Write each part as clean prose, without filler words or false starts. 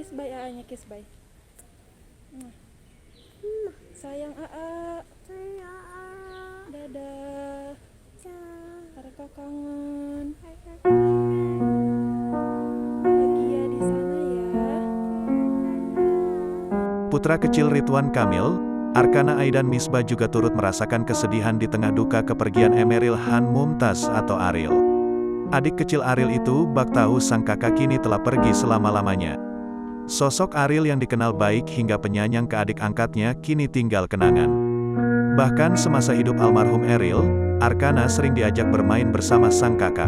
Kiss bye Aa-nya, kiss bye. Mwah. Sayang Aa. Dadah. Arka kangen. Bahagia di sana ya. Putra kecil Ridwan Kamil, Arkana Aidan Misbah juga turut merasakan kesedihan di tengah duka kepergian Emeril Han Mumtaz atau Ariel. Adik kecil Ariel itu bak tahu sang kakak kini telah pergi selama-lamanya. Sosok Ariel yang dikenal baik hingga penyayang ke adik angkatnya kini tinggal kenangan. Bahkan semasa hidup almarhum Ariel, Arkana sering diajak bermain bersama sang kakak.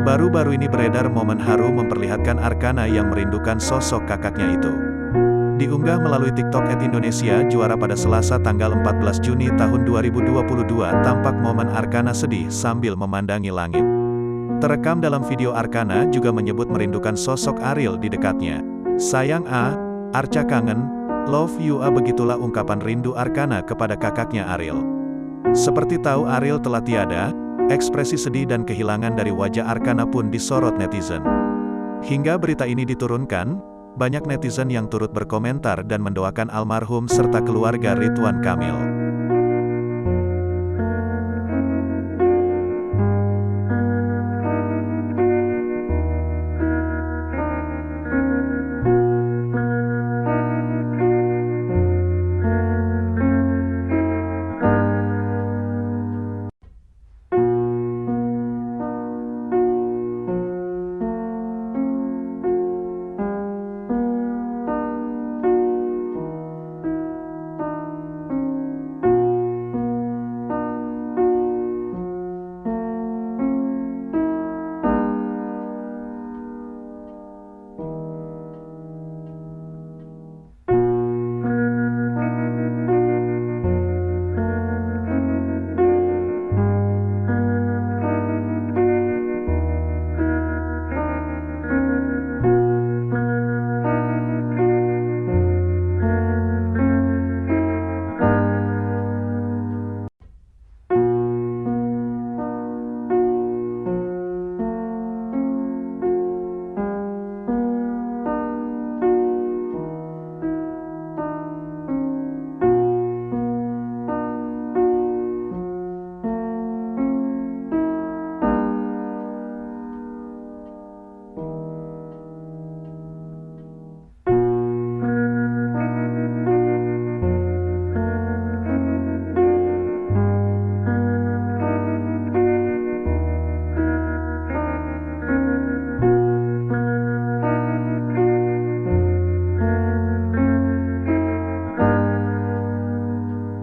Baru-baru ini beredar momen haru memperlihatkan Arkana yang merindukan sosok kakaknya itu. Diunggah melalui TikTok @Indonesia Juara pada Selasa tanggal 14 Juni tahun 2022 tampak momen Arkana sedih sambil memandangi langit. Terekam dalam video Arkana juga menyebut merindukan sosok Ariel di dekatnya. Sayang A, Arca kangen, love you A, begitulah ungkapan rindu Arkana kepada kakaknya Ariel. Seperti tahu Ariel telah tiada, ekspresi sedih dan kehilangan dari wajah Arkana pun disorot netizen. Hingga berita ini diturunkan, banyak netizen yang turut berkomentar dan mendoakan almarhum serta keluarga Ridwan Kamil.